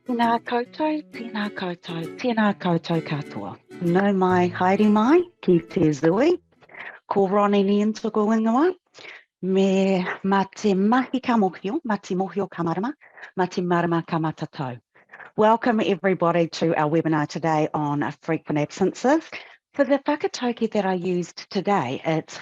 Tēnā koutou, tēnā koutou, tēnā koutou katoa. Nau mai, haere mai, ki te zui, ko Roni ni intuku ingoa, me mā te mahi ka mokio, mā te mohio ka marama, mā te marama ka matatau. Welcome everybody to our webinar today on frequent absences. For the whakatauki that I used today, it's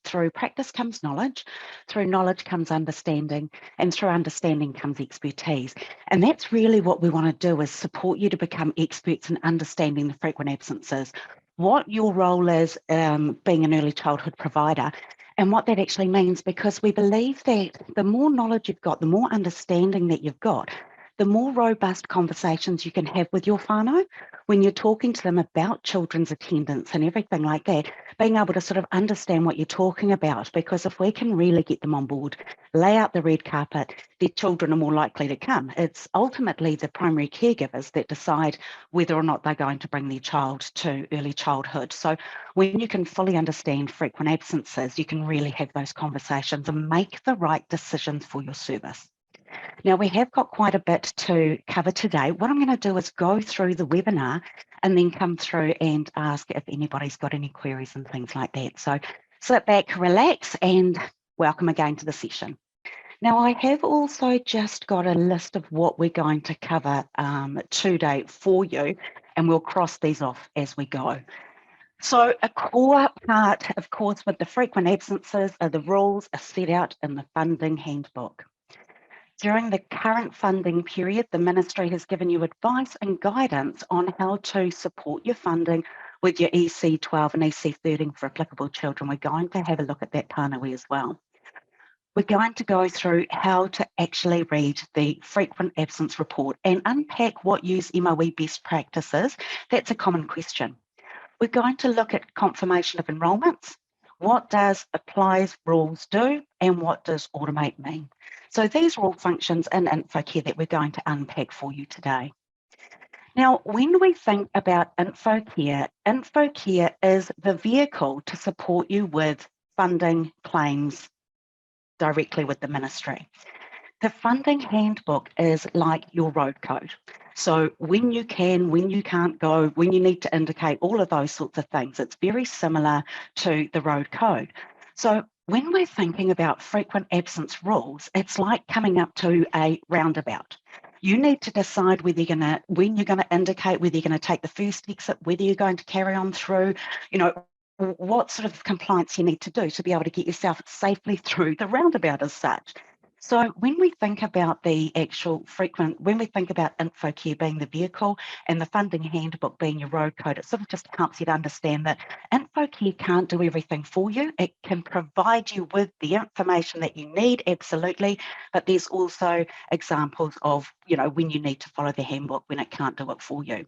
through practice comes knowledge, through knowledge comes understanding, and through understanding comes expertise. And that's really what we want to do, is support you to become experts in understanding the frequent absences, what your role is being an early childhood provider, and what that actually means, because we believe that the more knowledge you've got, the more understanding that you've got, the more robust conversations you can have with your whānau when you're talking to them about children's attendance and everything like that, being able to sort of understand what you're talking about. Because if we can really get them on board, lay out the red carpet, their children are more likely to come. It's ultimately the primary caregivers that decide whether or not they're going to bring their child to early childhood. So when you can fully understand frequent absences, you can really have those conversations and make the right decisions for your service. Now, we have got quite a bit to cover today. What I'm going to do is go through the webinar and then come through and ask if anybody's got any queries and things like that. So sit back, relax, and welcome again to the session. Now, I have also just got a list of what we're going to cover today for you, and we'll cross these off as we go. So a core part, of course, with the frequent absences are the rules are set out in the funding handbook. During the current funding period, the Ministry has given you advice and guidance on how to support your funding with your EC12 and EC13 for applicable children. We're going to have a look at that tānui as well. We're going to go through how to actually read the frequent absence report and unpack what use MoE Best Practice is. That's a common question. We're going to look at confirmation of enrolments. What does applies rules do, and what does automate mean? So these are all functions in Infocare that we're going to unpack for you today. Now, when we think about Infocare, Infocare is the vehicle to support you with funding claims directly with the Ministry. The funding handbook is like your road code. So when you can, when you can't go, when you need to indicate all of those sorts of things, it's very similar to the road code. So when we're thinking about frequent absence rules, it's like coming up to a roundabout. You need to decide whether you're gonna, when you're going to indicate, whether you're going to take the first exit, whether you're going to carry on through, you know, what sort of compliance you need to do to be able to get yourself safely through the roundabout as such. So when we think about the actual frequent, when we think about Infocare being the vehicle and the funding handbook being your road code, it sort of just helps you to understand that Infocare can't do everything for you. It can provide you with the information that you need, absolutely, but there's also examples of, you know, when you need to follow the handbook when it can't do it for you.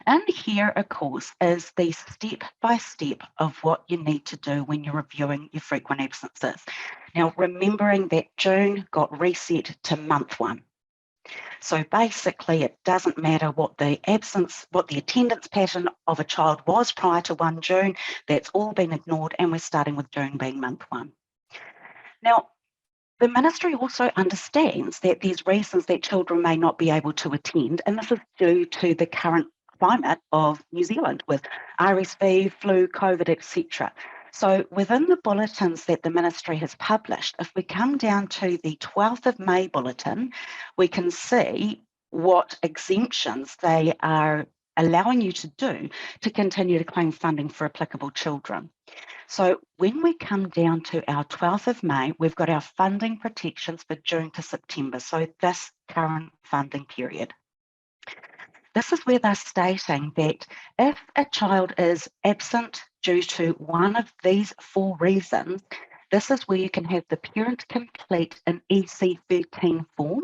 And here, of course, is the step-by-step of what you need to do when you're reviewing your frequent absences. Now, remembering that June got reset to month 1. So basically, it doesn't matter what the attendance pattern of a child was prior to 1 June, that's all been ignored, and we're starting with June being month 1. Now, the Ministry also understands that there's reasons that children may not be able to attend, and this is due to the current climate of New Zealand with RSV, flu, COVID, etc. So within the bulletins that the Ministry has published, if we come down to the 12th of May bulletin, we can see what exemptions they are allowing you to do to continue to claim funding for applicable children. So when we come down to our 12th of May, we've got our funding protections for June to September, so this current funding period. This is where they're stating that if a child is absent due to one of these 4 reasons, this is where you can have the parent complete an EC13 form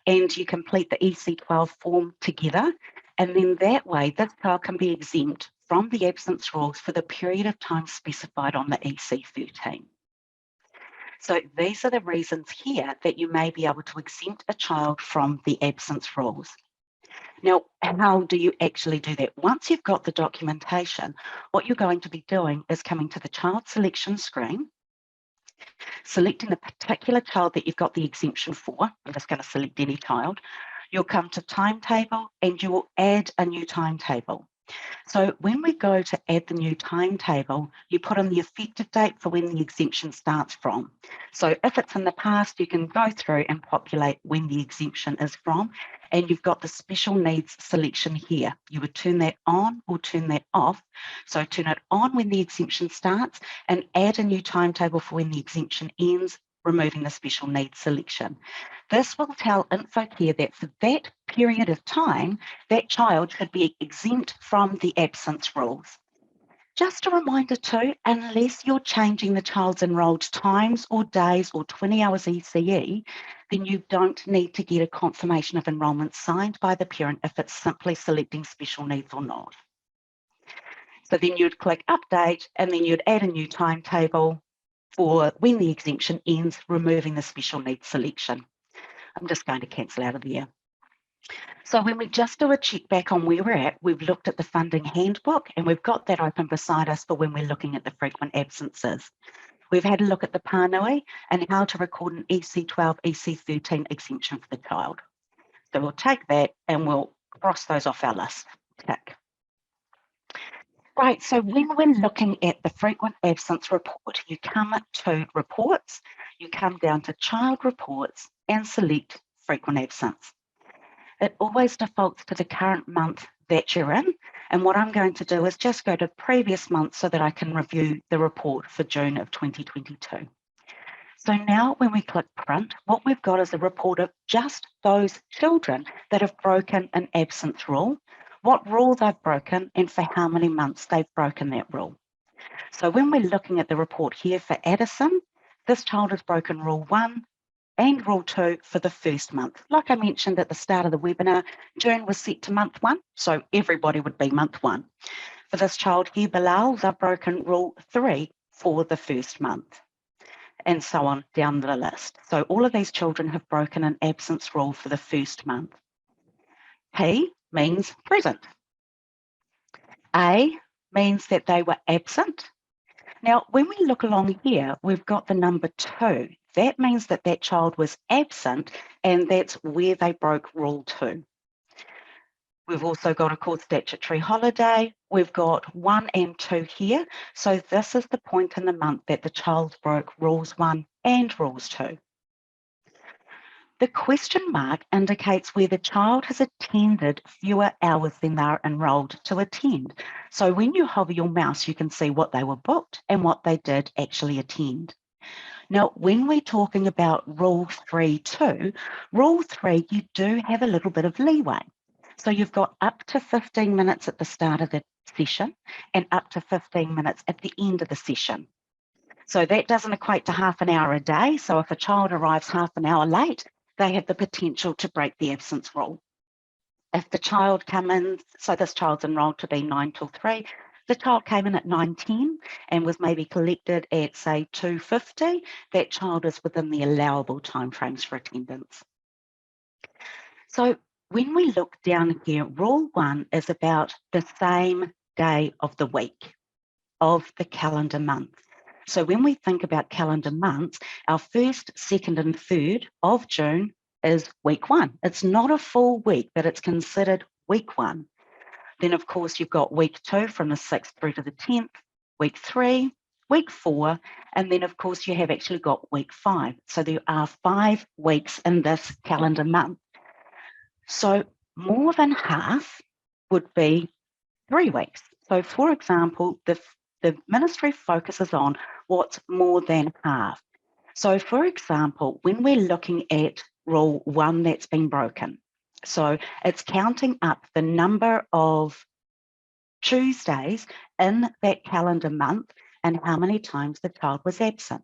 and you complete the EC12 form together. And then that way, this child can be exempt from the absence rules for the period of time specified on the EC13. So these are the reasons here that you may be able to exempt a child from the absence rules. Now, how do you actually do that? Once you've got the documentation, what you're going to be doing is coming to the child selection screen, selecting the particular child that you've got the exemption for. I'm just going to select any child. You'll come to timetable and you will add a new timetable. So when we go to add the new timetable, you put in the effective date for when the exemption starts from. So if it's in the past, you can go through and populate when the exemption is from, and you've got the special needs selection here. You would turn that on or turn that off. So turn it on when the exemption starts and add a new timetable for when the exemption ends, removing the special needs selection. This will tell Infocare that for that period of time, that child should be exempt from the absence rules. Just a reminder too, unless you're changing the child's enrolled times or days or 20 hours ECE, then you don't need to get a confirmation of enrolment signed by the parent if it's simply selecting special needs or not. So then you'd click update and then you'd add a new timetable for when the exemption ends, removing the special needs selection. I'm just going to cancel out of there. So when we just do a check back on where we're at, we've looked at the funding handbook and we've got that open beside us for when we're looking at the frequent absences. We've had a look at the pānui and how to record an EC12, EC13 exemption for the child. So we'll take that and we'll cross those off our list. Tick. Right, so when we're looking at the frequent absence report, you come to reports, you come down to child reports and select frequent absence. It always defaults to the current month that you're in. And what I'm going to do is just go to previous months so that I can review the report for June of 2022. So now when we click print, what we've got is a report of just those children that have broken an absence rule, what rule they've broken, and for how many months they've broken that rule. So when we're looking at the report here for Addison, this child has broken rule 1 and rule 2 for the first month. Like I mentioned at the start of the webinar, June was set to month 1, so everybody would be month 1. For this child here, Bilal, they've broken rule 3 for the first month, and so on down the list. So all of these children have broken an absence rule for the first month. P means present. A means that they were absent. Now, when we look along here, we've got the number 2. That means that that child was absent, and that's where they broke rule 2. We've also got, of course, statutory holiday. We've got 1 and 2 here. So this is the point in the month that the child broke rules 1 and rules 2. The question mark indicates where the child has attended fewer hours than they're enrolled to attend. So when you hover your mouse, you can see what they were booked and what they did actually attend. Now, when we're talking about rule 3.2, rule 3, you do have a little bit of leeway. So you've got up to 15 minutes at the start of the session and up to 15 minutes at the end of the session. So that doesn't equate to half an hour a day. So if a child arrives half an hour late, they have the potential to break the absence rule. If the child comes in, so this child's enrolled to be 9 till 3, the child came in at 9:10 and was maybe collected at, say, 2:50, that child is within the allowable timeframes for attendance. So when we look down here, rule 1 is about the same day of the week of the calendar month. So when we think about calendar months, our 1st, 2nd, and 3rd of June is week 1. It's not a full week, but it's considered week 1. Then, of course, you've got week 2 from the 6th through to the 10th, week 3, week 4, and then, of course, you have actually got week 5. So there are 5 weeks in this calendar month. So more than half would be 3 weeks. So, for example, the ministry focuses on what's more than half. So, for example, when we're looking at rule 1 that's been broken, so it's counting up the number of Tuesdays in that calendar month and how many times the child was absent.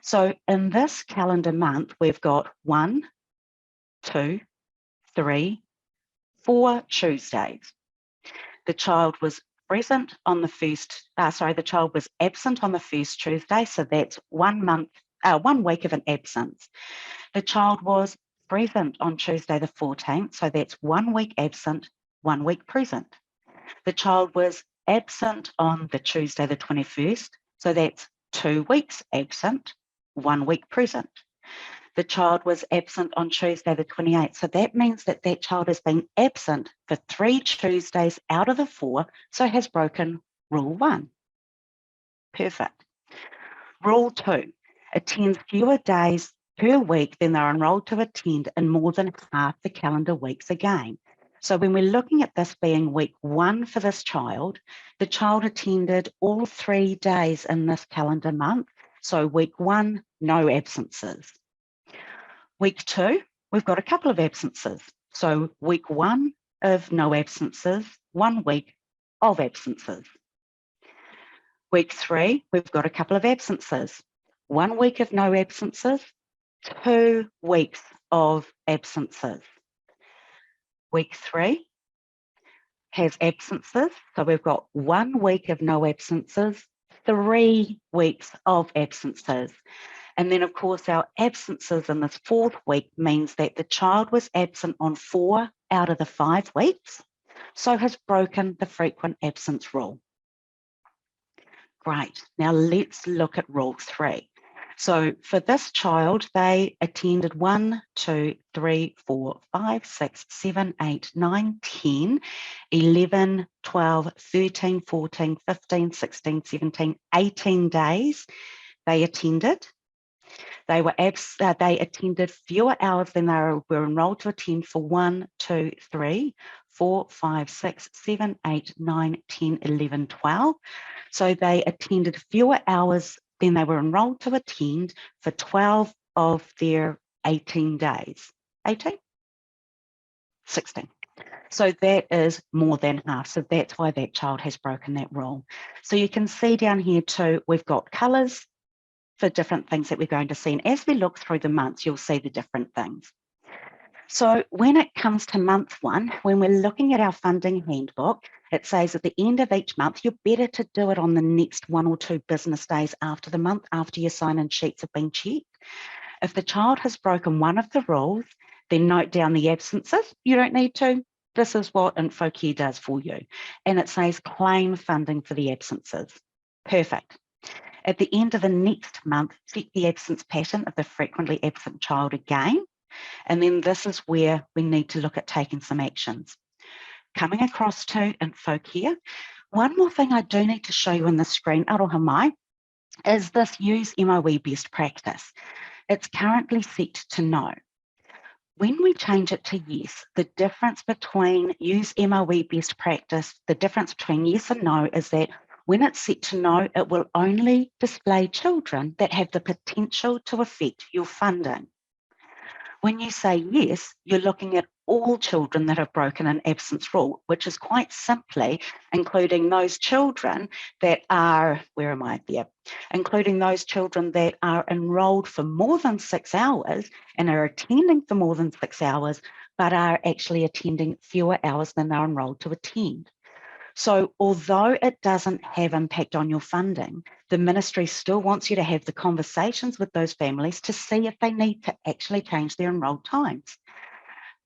So in this calendar month, we've got 1, 2, 3, 4 Tuesdays. The child was present on the first, the child was absent on the first Tuesday, so that's 1 week of an absence. The child was present on Tuesday the 14th, so that's 1 week absent, 1 week present. The child was absent on the Tuesday the 21st, so that's 2 weeks absent, 1 week present. the child was absent on Tuesday the 28th. So that means that that child has been absent for 3 Tuesdays out of the 4, so has broken Rule 1. Perfect. Rule 2, attends fewer days per week than they're enrolled to attend in more than half the calendar weeks again. So when we're looking at this being week 1 for this child, the child attended all 3 days in this calendar month. So week 1, no absences. Week 2, we've got a couple of absences. So week 1 of no absences, 1 week of absences. Week 3, we've got a couple of absences. 1 week of no absences, 2 weeks of absences. Week 3 has absences, so we've got 1 week of no absences, 3 weeks of absences. And then, of course, our absences in this 4th week means that the child was absent on 4 out of the 5 weeks, so has broken the frequent absence rule. Great. Now let's look at Rule 3. So for this child, they attended 1, 2, 3, 4, 5, 6, 7, 8, 9, 10, 11, 12, 13, 14, 15, 16, 17, 18 days they attended. They attended fewer hours than they were enrolled to attend for 1, 2, 3, 4, 5, 6, 7, 8, 9, 10, 11, 12. So they attended fewer hours than they were enrolled to attend for 12 of their 18 days. 18? 16. So that is more than half. So that's why that child has broken that rule. So you can see down here too, we've got colours for different things that we're going to see. And as we look through the months, you'll see the different things. So when it comes to month 1, when we're looking at our funding handbook, it says at the end of each month, you're better to do it on the next 1 or 2 business days after the month, after your sign-in sheets have been checked. If the child has broken one of the rules, then note down the absences. You don't need to. This is what Infocare does for you. And it says claim funding for the absences. Perfect. At the end of the next month, check the absence pattern of the frequently absent child again. And then this is where we need to look at taking some actions. Coming across to Infocare, one more thing I do need to show you on the screen, aroha mai, is this use MoE Best Practice. It's currently set to no. When we change it to yes, the difference between use MoE Best Practice, the difference between yes and no is that when it's set to no, it will only display children that have the potential to affect your funding. When you say yes, you're looking at all children that have broken an absence rule, which is quite simply including those children that are, including those children that are enrolled for more than 6 hours and are attending for more than 6 hours, but are actually attending fewer hours than they're enrolled to attend. So although it doesn't have impact on your funding, the ministry still wants you to have the conversations with those families to see if they need to actually change their enrolled times.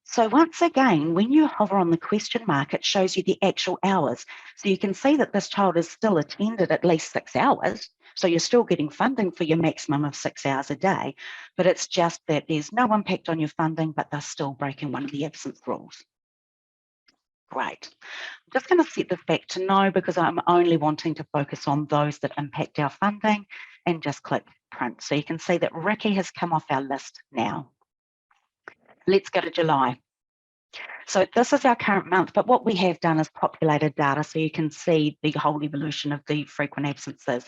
So once again, when you hover on the question mark, it shows you the actual hours. So you can see that this child has still attended at least 6 hours. So you're still getting funding for your maximum of 6 hours a day, but it's just that there's no impact on your funding, but they're still breaking one of the absence rules. Great. I'm just going to set this back to no because I'm only wanting to focus on those that impact our funding and just click print. So you can see that Ricky has come off our list now. Let's go to July. So this is our current month, but what we have done is populated data so you can see the whole evolution of the frequent absences.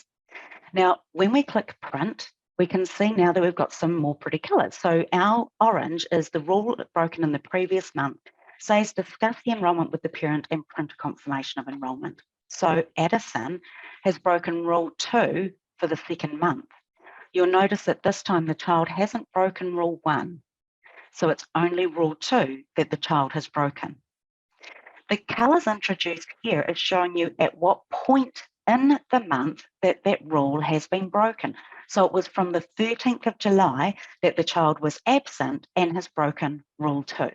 Now, when we click print, we can see now that we've got some more pretty colours. So our orange is the rule broken in the previous month. Says discuss the enrolment with the parent and print a confirmation of enrolment. So Addison has broken rule 2 for the 2nd month. You'll notice that this time the child hasn't broken rule 1. So it's only rule 2 that the child has broken. The colours introduced here is showing you at what point in the month that that rule has been broken. So it was from the 13th of July that the child was absent and has broken rule 2.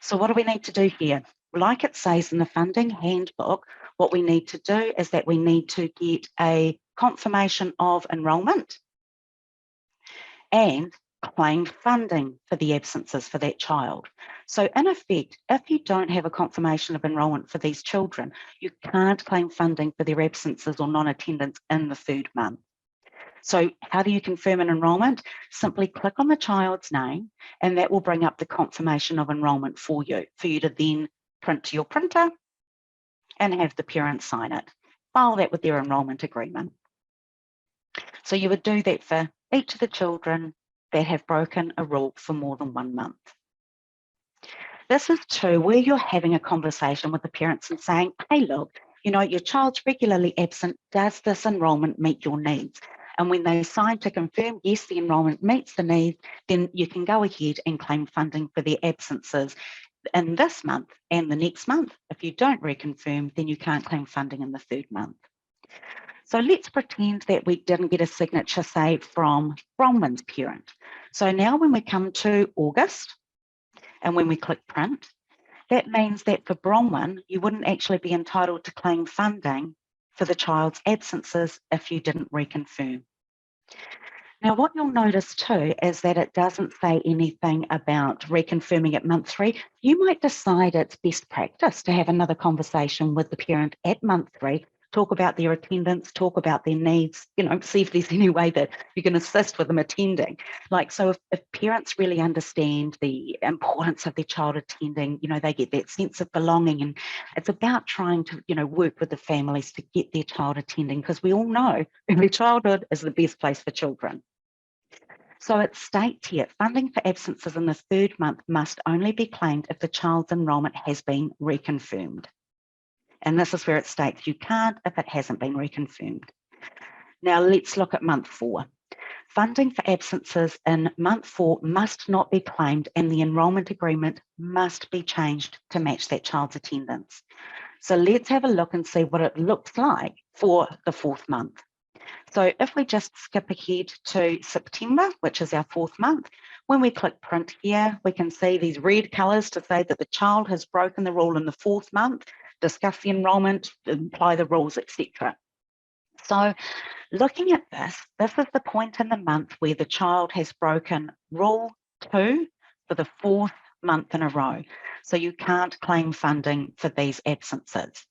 So what do we need to do here? Like it says in the funding handbook, what we need to do is that we need to get a confirmation of enrolment and claim funding for the absences for that child. So in effect, if you don't have a confirmation of enrolment for these children, you can't claim funding for their absences or non-attendance in the third month. So how do you confirm an enrolment? Simply click on the child's name and that will bring up the confirmation of enrolment for you to then print to your printer and have the parent sign it. File that with their enrolment agreement. So you would do that for each of the children that have broken a rule for more than 1 month. This is too where you're having a conversation with the parents and saying, hey, look, you know, your child's regularly absent. Does this enrolment meet your needs? And when they sign to confirm, yes, the enrolment meets the needs, then you can go ahead and claim funding for their absences in this month and the next month. If you don't reconfirm, then you can't claim funding in the third month. So let's pretend that we didn't get a signature, say, from Bronwyn's parent. So now when we come to August and when we click print, that means that for Bronwyn, you wouldn't actually be entitled to claim funding for the child's absences if you didn't reconfirm. Now, what you'll notice too is that it doesn't say anything about reconfirming at month 3. You might decide it's best practice to have another conversation with the parent at month 3, talk about their attendance, talk about their needs, you know, see if there's any way that you can assist with them attending. Like, so if parents really understand the importance of their child attending, you know, they get that sense of belonging, and it's about trying to, you know, work with the families to get their child attending, because we all know early childhood is the best place for children. So it states here, funding for absences in the third month must only be claimed if the child's enrolment has been reconfirmed. And this is where it states you can't if it hasn't been reconfirmed. Now let's look at month 4. Funding for absences in month 4 must not be claimed, and the enrolment agreement must be changed to match that child's attendance. So let's have a look and see what it looks like for the 4th month. So if we just skip ahead to September, which is our 4th month, when we click print here, we can see these red colours to say that the child has broken the rule in the 4th month, discuss the enrolment, apply the rules, etc. So looking at this is the point in the month where the child has broken rule 2 for the 4th month in a row. So you can't claim funding for these absences.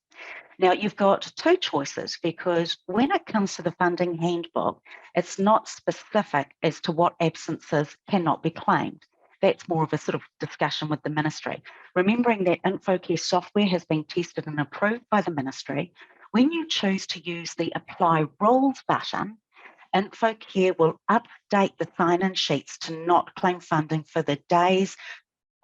Now, you've got 2 choices, because when it comes to the funding handbook, it's not specific as to what absences cannot be claimed. That's more of a sort of discussion with the ministry. Remembering that Infocare software has been tested and approved by the ministry, when you choose to use the Apply Rules button, Infocare will update the sign-in sheets to not claim funding for the days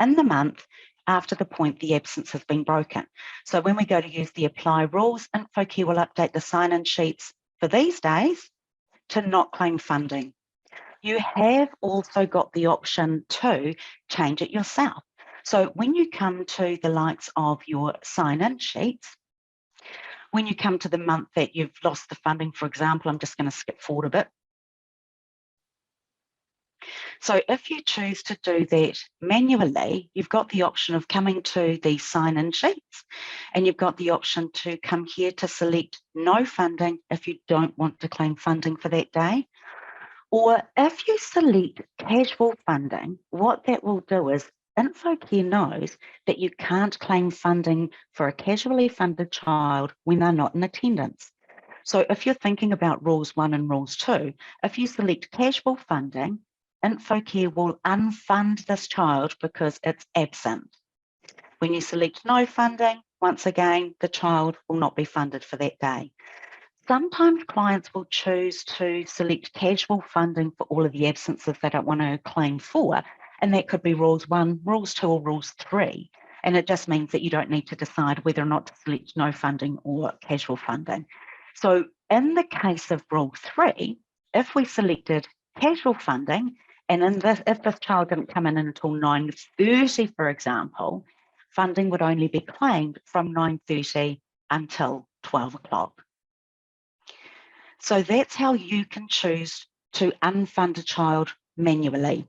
in the month after the point the absence has been broken. So when we go to use the Apply Rules, Infocare will update the sign-in sheets for these days to not claim funding. You have also got the option to change it yourself. So when you come to the likes of your sign-in sheets, when you come to the month that you've lost the funding, for example, I'm just going to skip forward a bit. So if you choose to do that manually, you've got the option of coming to the sign-in sheets, and you've got the option to come here to select no funding if you don't want to claim funding for that day. Or if you select casual funding, what that will do is Infocare knows that you can't claim funding for a casually funded child when they're not in attendance. So if you're thinking about Rules 1 and Rules 2, if you select casual funding, Infocare will unfund this child because it's absent. When you select no funding, once again, the child will not be funded for that day. Sometimes clients will choose to select casual funding for all of the absences they don't want to claim for, and that could be Rules 1, Rules 2, or Rules 3. And it just means that you don't need to decide whether or not to select no funding or casual funding. So in the case of Rule 3, if we selected casual funding, and if this child didn't come in until 9:30, for example, funding would only be claimed from 9:30 until 12 o'clock. So that's how you can choose to unfund a child manually.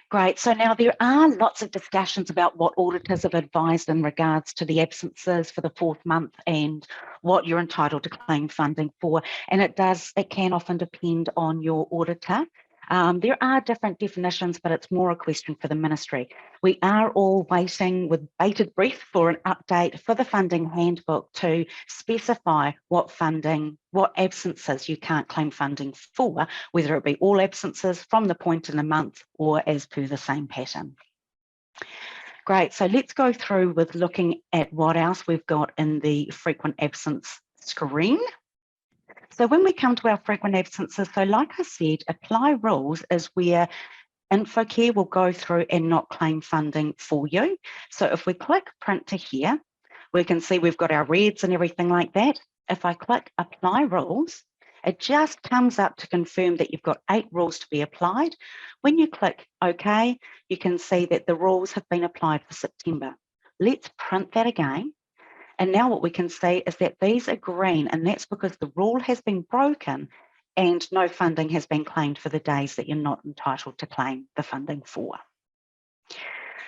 Great. So now there are lots of discussions about what auditors have advised in regards to the absences for the 4th month and what you're entitled to claim funding for. And it can often depend on your auditor. There are different definitions, but it's more a question for the ministry. We are all waiting with bated breath for an update for the funding handbook to specify what absences you can't claim funding for, whether it be all absences from the point in the month or as per the same pattern. Great, so let's go through with looking at what else we've got in the frequent absence screen. So when we come to our frequent absences, so like I said, apply rules is where Infocare will go through and not claim funding for you. So if we click print to here, we can see we've got our reds and everything like that. If I click apply rules, it just comes up to confirm that you've got 8 rules to be applied. When you click OK, you can see that the rules have been applied for September. Let's print that again. And now what we can see is that these are green, and that's because the rule has been broken and no funding has been claimed for the days that you're not entitled to claim the funding for.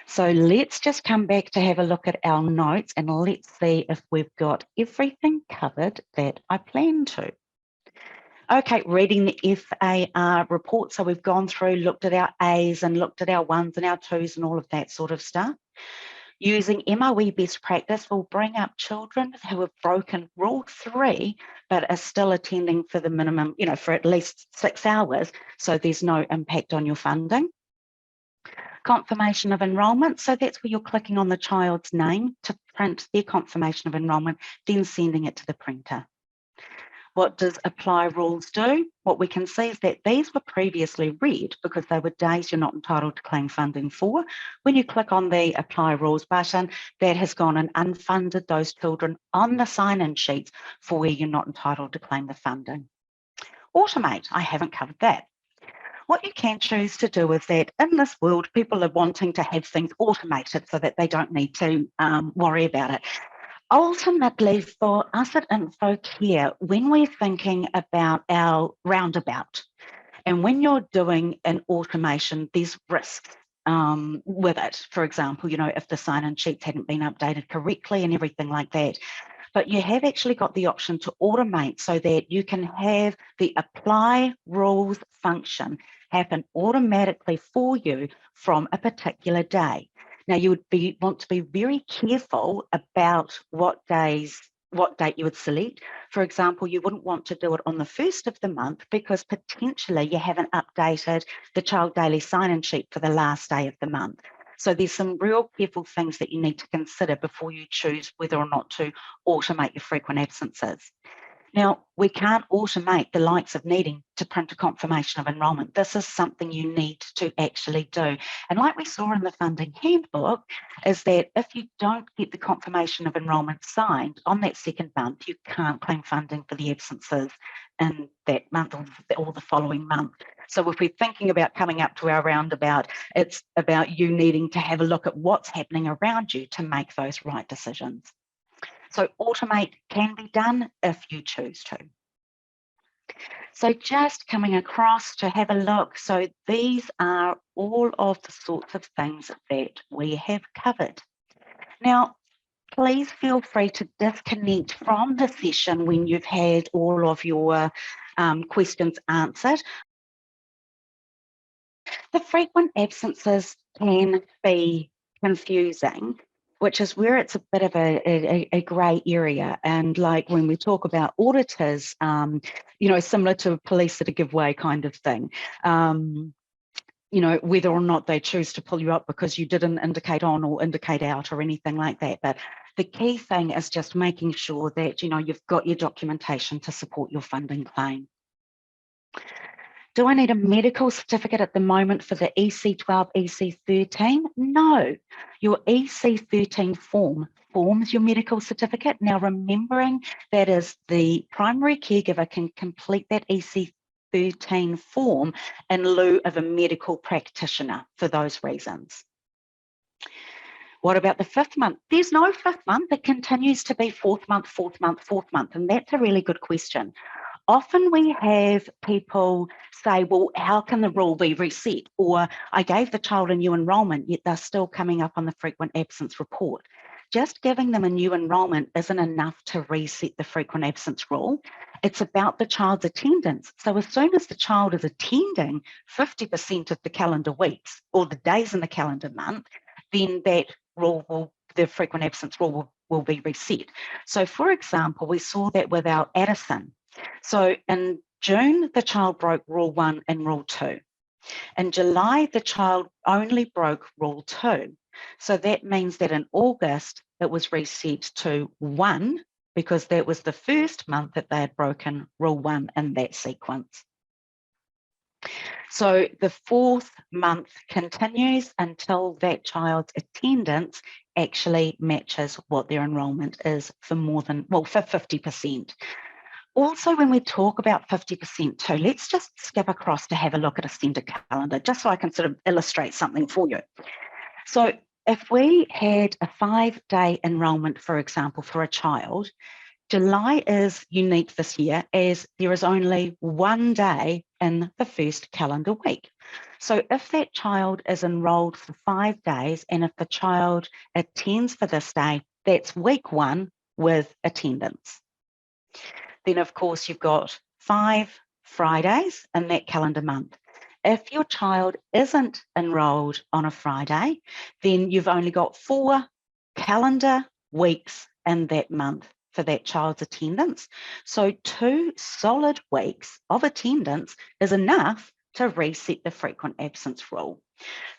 So let's just come back to have a look at our notes and let's see if we've got everything covered that I plan to. Okay, reading the FAR report. So we've gone through, looked at our A's and looked at our 1s and our 2s and all of that sort of stuff. Using MoE Best Practice will bring up children who have broken Rule 3, but are still attending for the minimum, for at least 6 hours, so there's no impact on your funding. Confirmation of enrolment, so that's where you're clicking on the child's name to print their confirmation of enrolment, then sending it to the printer. What does apply rules do? What we can see is that these were previously red because they were days you're not entitled to claim funding for. When you click on the apply rules button, that has gone and unfunded those children on the sign-in sheets for where you're not entitled to claim the funding. Automate, I haven't covered that. What you can choose to do is that in this world, people are wanting to have things automated so that they don't need to worry about it. Ultimately, for us at Infocare, when we're thinking about our roundabout, and when you're doing an automation, there's risks with it. For example, if the sign-in sheets hadn't been updated correctly and everything like that. But you have actually got the option to automate so that you can have the apply rules function happen automatically for you from a particular day. Now, you would want to be very careful about what date you would select. For example, you wouldn't want to do it on the 1st of the month because potentially you haven't updated the child daily sign-in sheet for the last day of the month. So there's some real careful things that you need to consider before you choose whether or not to automate your frequent absences. Now, we can't automate the likes of needing to print a confirmation of enrolment. This is something you need to actually do. And like we saw in the funding handbook, is that if you don't get the confirmation of enrolment signed on that 2nd month, you can't claim funding for the absences in that month or the following month. So if we're thinking about coming up to our roundabout, it's about you needing to have a look at what's happening around you to make those right decisions. So automate can be done if you choose to. So just coming across to have a look. So these are all of the sorts of things that we have covered. Now, please feel free to disconnect from the session when you've had all of your questions answered. The frequent absences can be confusing, which is where it's a bit of a grey area. And like when we talk about auditors, similar to a police at a giveaway kind of thing, whether or not they choose to pull you up because you didn't indicate on or indicate out or anything like that. But the key thing is just making sure that, you've got your documentation to support your funding claim. Do I need a medical certificate at the moment for the EC12, EC13? No, your EC13 form forms your medical certificate. Now, remembering that is the primary caregiver can complete that EC13 form in lieu of a medical practitioner for those reasons. What about the 5th month? There's no 5th month. It continues to be 4th month, 4th month, 4th month, and that's a really good question. Often we have people say, well, how can the rule be reset? Or I gave the child a new enrolment, yet they're still coming up on the frequent absence report. just giving them a new enrolment isn't enough to reset the frequent absence rule. It's about the child's attendance. So as soon as the child is attending 50% of the calendar weeks or the days in the calendar month, then that rule the frequent absence rule will be reset. So for example, we saw that with our Addison. So in June, the child broke Rule 1 and Rule 2. In July, the child only broke Rule 2. So that means that in August, it was reset to 1 because that was the first month that they had broken Rule 1 in that sequence. So the 4th month continues until that child's attendance actually matches what their enrolment is for for 50%. Also, when we talk about 50% too, let's just skip across to have a look at a centre calendar, just so I can sort of illustrate something for you. So if we had a 5-day enrolment, for example, for a child, July is unique this year as there is only 1 day in the first calendar week. So if that child is enrolled for 5 days and if the child attends for this day, that's week 1 with attendance. Then of course you've got 5 Fridays in that calendar month. If your child isn't enrolled on a Friday, then you've only got 4 calendar weeks in that month for that child's attendance. So 2 solid weeks of attendance is enough to reset the frequent absence rule.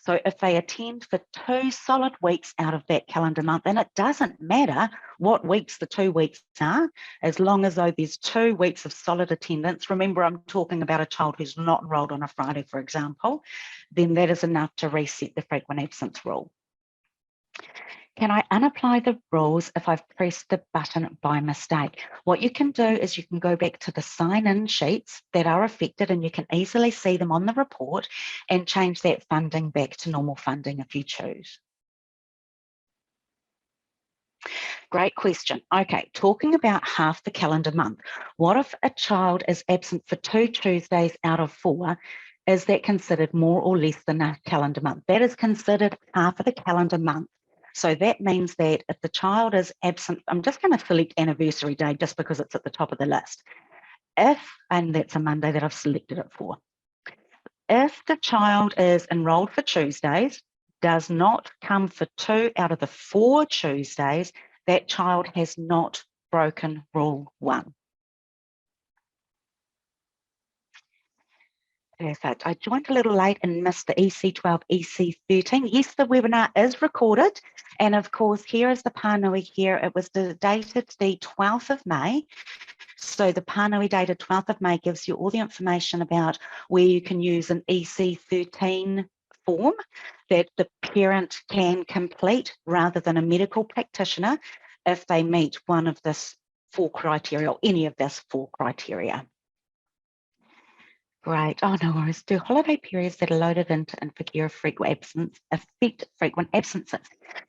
So if they attend for 2 solid weeks out of that calendar month, and it doesn't matter what weeks the 2 weeks are, as long as though there's 2 weeks of solid attendance, remember I'm talking about a child who's not enrolled on a Friday, for example, then that is enough to reset the frequent absence rule. Can I unapply the rules if I've pressed the button by mistake? What you can do is you can go back to the sign-in sheets that are affected and you can easily see them on the report and change that funding back to normal funding if you choose. Great question. Okay, talking about half the calendar month. What if a child is absent for 2 Tuesdays out of 4? Is that considered more or less than a calendar month? That is considered half of the calendar month. So that means that if the child is absent, I'm just going to select anniversary day just because it's at the top of the list. And that's a Monday that I've selected it for. If the child is enrolled for Tuesdays, does not come for 2 out of the 4 Tuesdays, that child has not broken Rule 1. Perfect. I joined a little late and missed the EC12, EC13. Yes, the webinar is recorded. And of course, here is the pānui here. It was dated the 12th of May. So the pānui dated 12th of May gives you all the information about where you can use an EC13 form that the parent can complete rather than a medical practitioner if they meet one of this 4 criteria or any of this 4 criteria. Great. Oh, no worries. Do holiday periods that are loaded into Infigora frequent absence affect frequent absences?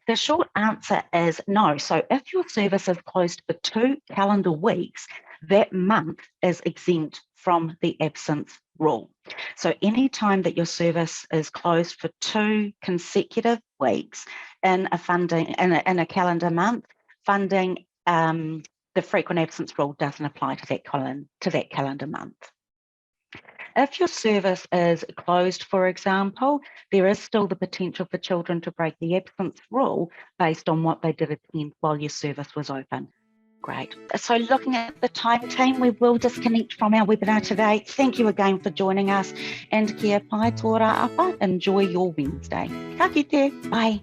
The short answer is no. So if your service is closed for 2 calendar weeks, that month is exempt from the absence rule. So any time that your service is closed for 2 consecutive weeks in a calendar month, funding the frequent absence rule doesn't apply to that calendar month. If your service is closed, for example, there is still the potential for children to break the absence rule based on what they did attend while your service was open. Great. So looking at the time, team, we will disconnect from our webinar today. Thank you again for joining us, and kia pai tō rā apa. Enjoy your Wednesday. Ka kite. Bye.